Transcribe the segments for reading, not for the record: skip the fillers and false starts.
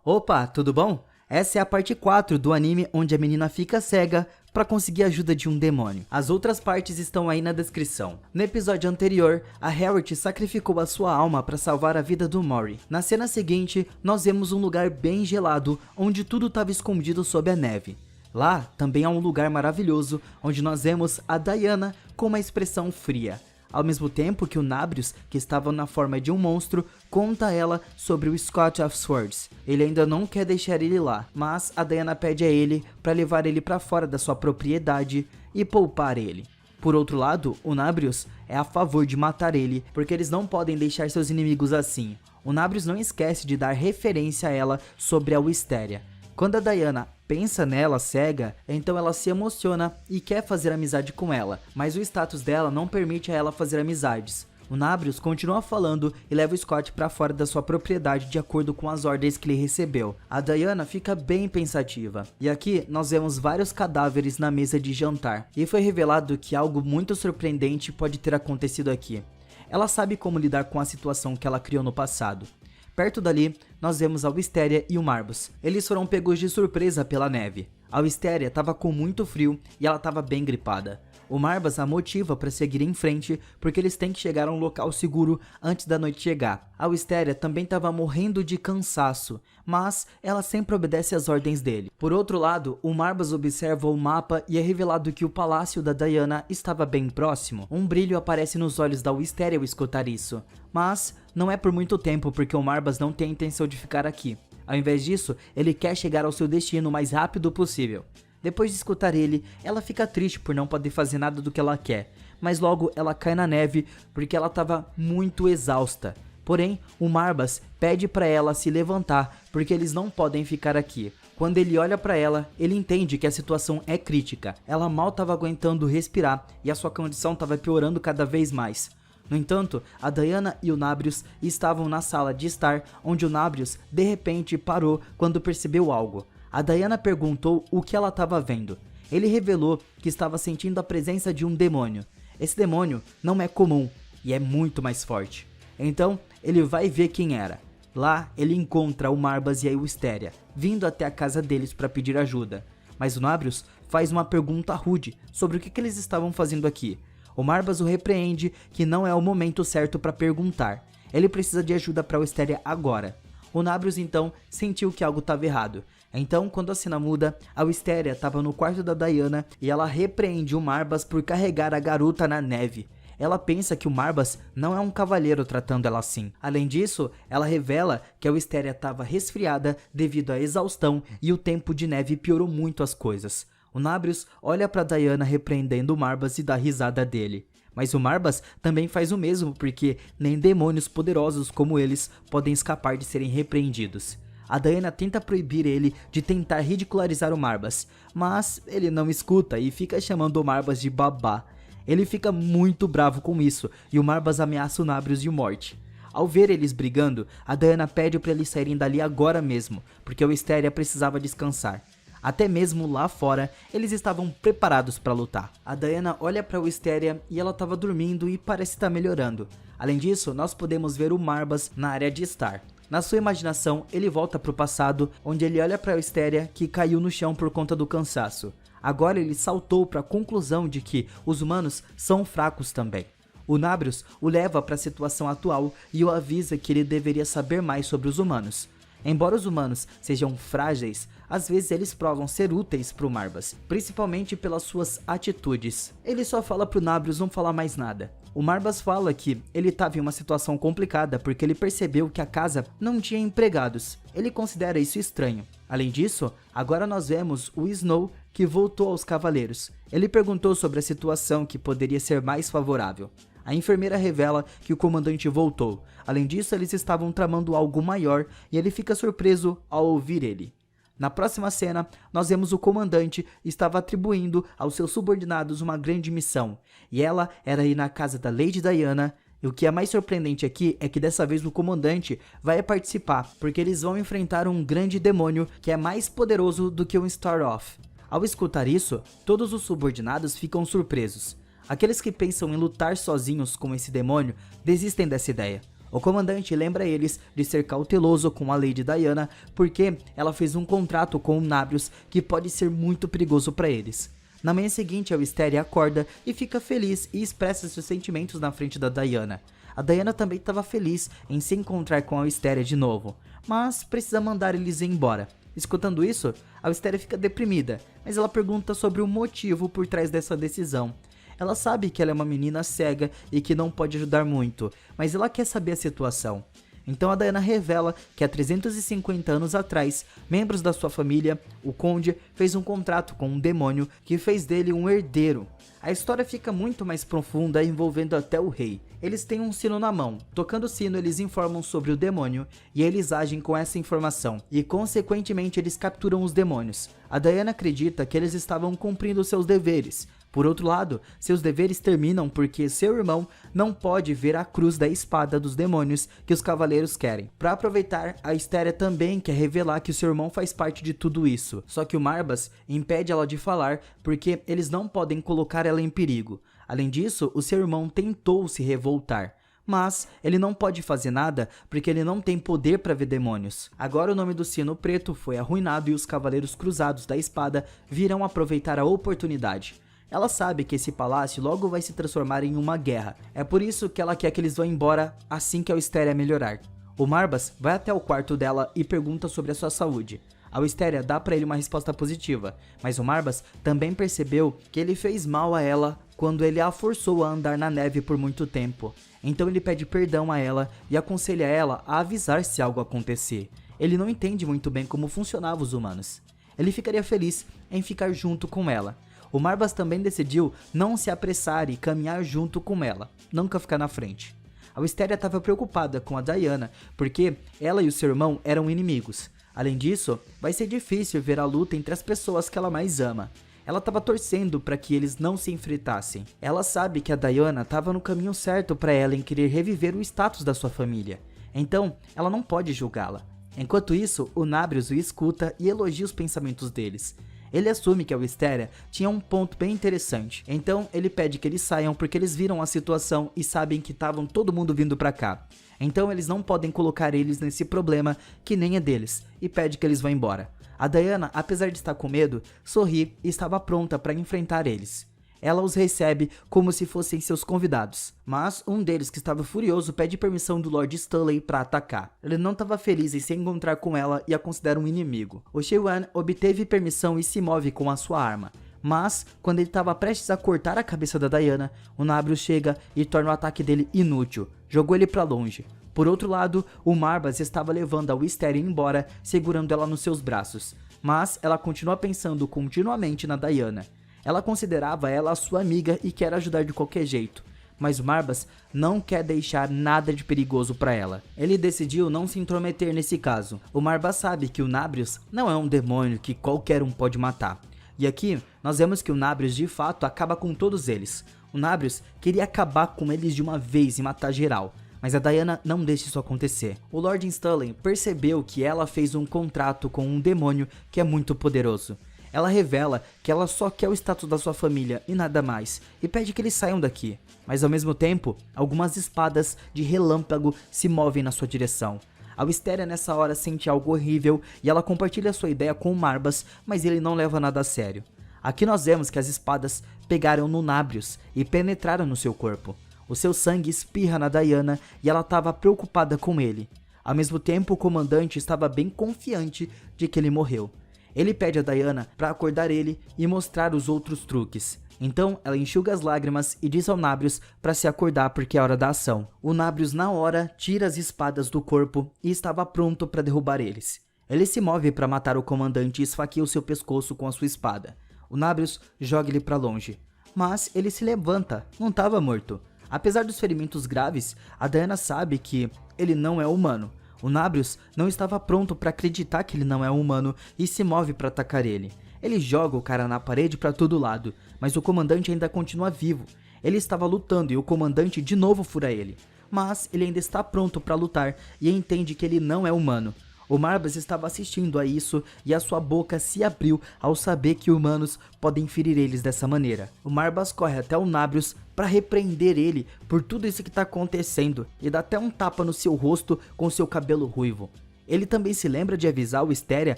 Opa, tudo bom? Essa é a parte 4 do anime onde a menina fica cega para conseguir a ajuda de um demônio. As outras partes estão aí na descrição. No episódio anterior, a Harriet sacrificou a sua alma para salvar a vida do Mori. Na cena seguinte, nós vemos um lugar bem gelado, onde tudo estava escondido sob a neve. Lá também há um lugar maravilhoso, onde nós vemos a Diana com uma expressão fria. Ao mesmo tempo que o Nabrius, que estava na forma de um monstro, conta a ela sobre o Scott of Swords. Ele ainda não quer deixar ele lá, mas a Diana pede a ele para levar ele para fora da sua propriedade e poupar ele. Por outro lado, o Nabrius é a favor de matar ele, porque eles não podem deixar seus inimigos assim. O Nabrius não esquece de dar referência a ela sobre a Wisteria. Quando a Diana pensa nela cega, então ela se emociona e quer fazer amizade com ela, mas o status dela não permite a ela fazer amizades. O Nabrius continua falando e leva o Scott para fora da sua propriedade de acordo com as ordens que ele recebeu. A Diana fica bem pensativa, e aqui nós vemos vários cadáveres na mesa de jantar, e foi revelado que algo muito surpreendente pode ter acontecido aqui. Ela sabe como lidar com a situação que ela criou no passado. Perto dali, nós vemos a Wisteria e o Marbus. Eles foram pegos de surpresa pela neve. A Wisteria estava com muito frio e ela estava bem gripada. O Marbus a motiva para seguir em frente porque eles têm que chegar a um local seguro antes da noite chegar. A Wisteria também estava morrendo de cansaço, mas ela sempre obedece às ordens dele. Por outro lado, o Marbus observa o mapa e é revelado que o palácio da Diana estava bem próximo. Um brilho aparece nos olhos da Wisteria ao escutar isso, mas não é por muito tempo porque o Marbus não tem a intenção de ficar aqui. Ao invés disso, ele quer chegar ao seu destino o mais rápido possível. Depois de escutar ele, ela fica triste por não poder fazer nada do que ela quer, mas logo ela cai na neve porque ela estava muito exausta. Porém, o Marbus pede para ela se levantar porque eles não podem ficar aqui. Quando ele olha para ela, ele entende que a situação é crítica. Ela mal estava aguentando respirar e a sua condição estava piorando cada vez mais. No entanto, a Diana e o Nabrius estavam na sala de estar, onde o Nabrius de repente parou quando percebeu algo. A Diana perguntou o que ela estava vendo. Ele revelou que estava sentindo a presença de um demônio. Esse demônio não é comum e é muito mais forte. Então, ele vai ver quem era. Lá, ele encontra o Marbus e a Wisteria, vindo até a casa deles para pedir ajuda. Mas o Nabrius faz uma pergunta rude sobre o que eles estavam fazendo aqui. O Marbus o repreende que não é o momento certo para perguntar. Ele precisa de ajuda para a Wisteria agora. O Nabrius então sentiu que algo estava errado. Então, quando a cena muda, a Wisteria estava no quarto da Diana e ela repreende o Marbus por carregar a garota na neve. Ela pensa que o Marbus não é um cavaleiro tratando ela assim. Além disso, ela revela que a Wisteria estava resfriada devido à exaustão e o tempo de neve piorou muito as coisas. O Nabrius olha para Diana repreendendo o Marbus e dá risada dele. Mas o Marbus também faz o mesmo porque nem demônios poderosos como eles podem escapar de serem repreendidos. A Diana tenta proibir ele de tentar ridicularizar o Marbus, mas ele não escuta e fica chamando o Marbus de babá. Ele fica muito bravo com isso e o Marbus ameaça o Nabrius de morte. Ao ver eles brigando, a Diana pede para eles saírem dali agora mesmo, porque a Wisteria precisava descansar. Até mesmo lá fora, eles estavam preparados para lutar. A Diana olha para a Wisteria e ela estava dormindo e parece estar melhorando. Além disso, nós podemos ver o Marbus na área de estar. Na sua imaginação, ele volta para o passado, onde ele olha para a Wisteria que caiu no chão por conta do cansaço. Agora ele saltou para a conclusão de que os humanos são fracos também. O Nabrius o leva para a situação atual e o avisa que ele deveria saber mais sobre os humanos. Embora os humanos sejam frágeis, às vezes eles provam ser úteis para o Marbus, principalmente pelas suas atitudes. Ele só fala pro Nabrius não falar mais nada. O Marbus fala que ele estava em uma situação complicada porque ele percebeu que a casa não tinha empregados. Ele considera isso estranho. Além disso, agora nós vemos o Snow que voltou aos cavaleiros. Ele perguntou sobre a situação que poderia ser mais favorável. A enfermeira revela que o comandante voltou. Além disso, eles estavam tramando algo maior e ele fica surpreso ao ouvir ele. Na próxima cena, nós vemos o comandante estava atribuindo aos seus subordinados uma grande missão, e ela era ir na casa da Lady Diana. E o que é mais surpreendente aqui é que dessa vez o comandante vai participar, porque eles vão enfrentar um grande demônio que é mais poderoso do que um Star-Off. Ao escutar isso, todos os subordinados ficam surpresos. Aqueles que pensam em lutar sozinhos com esse demônio desistem dessa ideia. O comandante lembra eles de ser cauteloso com a Lady Diana porque ela fez um contrato com o Nabrius que pode ser muito perigoso para eles. Na manhã seguinte, a Wisteria acorda e fica feliz e expressa seus sentimentos na frente da Diana. A Diana também estava feliz em se encontrar com a Wisteria de novo, mas precisa mandar eles embora. Escutando isso, a Wisteria fica deprimida, mas ela pergunta sobre o motivo por trás dessa decisão. Ela sabe que ela é uma menina cega e que não pode ajudar muito, mas ela quer saber a situação. Então a Diana revela que há 350 anos atrás, membros da sua família, o Conde, fez um contrato com um demônio que fez dele um herdeiro. A história fica muito mais profunda, envolvendo até o rei. Eles têm um sino na mão. Tocando o sino, eles informam sobre o demônio e eles agem com essa informação. E consequentemente eles capturam os demônios. A Diana acredita que eles estavam cumprindo seus deveres. Por outro lado, seus deveres terminam porque seu irmão não pode ver a cruz da espada dos demônios que os cavaleiros querem. Para aproveitar, a Wisteria também quer revelar que o seu irmão faz parte de tudo isso. Só que o Marbas impede ela de falar porque eles não podem colocar ela em perigo. Além disso, o seu irmão tentou se revoltar. Mas ele não pode fazer nada porque ele não tem poder para ver demônios. Agora o nome do Sino Preto foi arruinado e os Cavaleiros Cruzados da Espada virão aproveitar a oportunidade. Ela sabe que esse palácio logo vai se transformar em uma guerra. É por isso que ela quer que eles vão embora assim que a Wisteria melhorar. O Marbas vai até o quarto dela e pergunta sobre a sua saúde. A Wisteria dá pra ele uma resposta positiva, mas o Marbas também percebeu que ele fez mal a ela quando ele a forçou a andar na neve por muito tempo. Então ele pede perdão a ela e aconselha ela a avisar se algo acontecer. Ele não entende muito bem como funcionavam os humanos. Ele ficaria feliz em ficar junto com ela. O Marbas também decidiu não se apressar e caminhar junto com ela, nunca ficar na frente. A Wisteria estava preocupada com a Diana, porque ela e o seu irmão eram inimigos. Além disso, vai ser difícil ver a luta entre as pessoas que ela mais ama. Ela estava torcendo para que eles não se enfrentassem. Ela sabe que a Diana estava no caminho certo para ela em querer reviver o status da sua família. Então, ela não pode julgá-la. Enquanto isso, o Nabrius o escuta e elogia os pensamentos deles. Ele assume que a Wisteria tinha um ponto bem interessante, então ele pede que eles saiam porque eles viram a situação e sabem que estavam todo mundo vindo pra cá. Então eles não podem colocar eles nesse problema que nem é deles, e pede que eles vão embora. A Diana, apesar de estar com medo, sorri e estava pronta para enfrentar eles. Ela os recebe como se fossem seus convidados, mas um deles, que estava furioso, pede permissão do Lord Stanley para atacar. Ele não estava feliz em se encontrar com ela e a considera um inimigo. O Shyuan obteve permissão e se move com a sua arma, mas quando ele estava prestes a cortar a cabeça da Diana, o Nabrius chega e torna o ataque dele inútil, jogou ele para longe. Por outro lado, o Marbas estava levando a Wisteria embora, segurando ela nos seus braços, mas ela continua pensando continuamente na Diana. Ela considerava ela a sua amiga e quer ajudar de qualquer jeito, mas o Marbas não quer deixar nada de perigoso para ela. Ele decidiu não se intrometer nesse caso. O Marbas sabe que o Nabrius não é um demônio que qualquer um pode matar. E aqui nós vemos que o Nabrius de fato acaba com todos eles. O Nabrius queria acabar com eles de uma vez e matar geral, mas a Diana não deixa isso acontecer. O Lord Stanley percebeu que ela fez um contrato com um demônio que é muito poderoso. Ela revela que ela só quer o status da sua família e nada mais, e pede que eles saiam daqui. Mas ao mesmo tempo, algumas espadas de relâmpago se movem na sua direção. A Wisteria nessa hora sente algo horrível e ela compartilha sua ideia com o Marbas, mas ele não leva nada a sério. Aqui nós vemos que as espadas pegaram no Nabrius e penetraram no seu corpo. O seu sangue espirra na Diana e ela estava preocupada com ele. Ao mesmo tempo, o comandante estava bem confiante de que ele morreu. Ele pede a Diana para acordar ele e mostrar os outros truques. Então ela enxuga as lágrimas e diz ao Nabrius para se acordar porque é hora da ação. O Nabrius na hora tira as espadas do corpo e estava pronto para derrubar eles. Ele se move para matar o comandante e esfaqueia o seu pescoço com a sua espada. O Nabrius joga ele para longe, mas ele se levanta, não estava morto. Apesar dos ferimentos graves, a Diana sabe que ele não é humano. O Nabrius não estava pronto para acreditar que ele não é humano e se move para atacar ele. Ele joga o cara na parede para todo lado, mas o comandante ainda continua vivo. Ele estava lutando e o comandante de novo fura ele. Mas ele ainda está pronto para lutar e entende que ele não é humano. O Marbas estava assistindo a isso e a sua boca se abriu ao saber que humanos podem ferir eles dessa maneira. O Marbas corre até o Nabrius para repreender ele por tudo isso que está acontecendo e dá até um tapa no seu rosto com seu cabelo ruivo. Ele também se lembra de avisar o Wisteria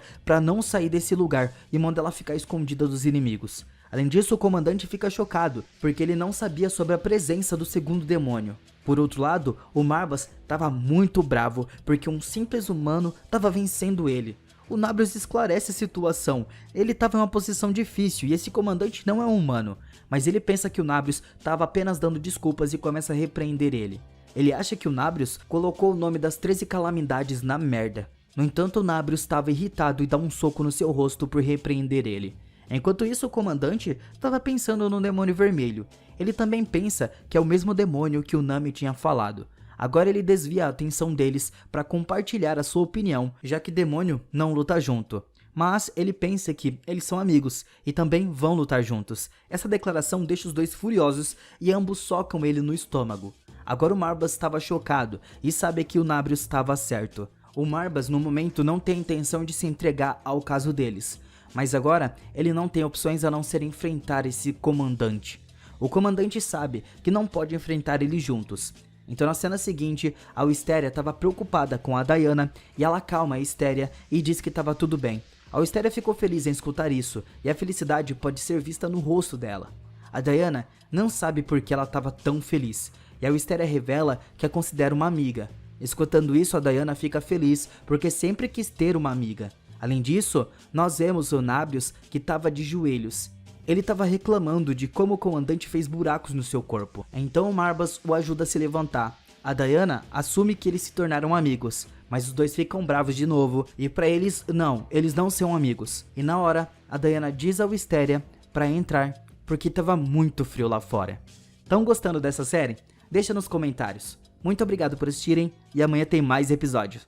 para não sair desse lugar e manda ela ficar escondida dos inimigos. Além disso, o comandante fica chocado, porque ele não sabia sobre a presença do segundo demônio. Por outro lado, o Marbas estava muito bravo, porque um simples humano estava vencendo ele. O Nabrius esclarece a situação, ele estava em uma posição difícil e esse comandante não é um humano, mas ele pensa que o Nabrius estava apenas dando desculpas e começa a repreender ele. Ele acha que o Nabrius colocou o nome das 13 calamidades na merda. No entanto, o Nabrius estava irritado e dá um soco no seu rosto por repreender ele. Enquanto isso, o comandante estava pensando no demônio vermelho. Ele também pensa que é o mesmo demônio que o Nami tinha falado. Agora ele desvia a atenção deles para compartilhar a sua opinião, já que demônio não luta junto. Mas ele pensa que eles são amigos e também vão lutar juntos. Essa declaração deixa os dois furiosos e ambos socam ele no estômago. Agora o Marbas estava chocado e sabe que o Nabrius estava certo. O Marbas no momento não tem a intenção de se entregar ao caso deles. Mas agora, ele não tem opções a não ser enfrentar esse comandante. O comandante sabe que não pode enfrentar eles juntos. Então na cena seguinte, a Wisteria estava preocupada com a Diana e ela acalma a Wisteria e diz que estava tudo bem. A Wisteria ficou feliz em escutar isso e a felicidade pode ser vista no rosto dela. A Diana não sabe por que ela estava tão feliz e a Wisteria revela que a considera uma amiga. Escutando isso, a Diana fica feliz porque sempre quis ter uma amiga. Além disso, nós vemos o Nabrius que estava de joelhos. Ele estava reclamando de como o comandante fez buracos no seu corpo. Então o Marbas o ajuda a se levantar. A Diana assume que eles se tornaram amigos, mas os dois ficam bravos de novo e para eles não são amigos. E na hora, a Diana diz ao Wisteria para entrar porque estava muito frio lá fora. Estão gostando dessa série? Deixa nos comentários. Muito obrigado por assistirem e amanhã tem mais episódios.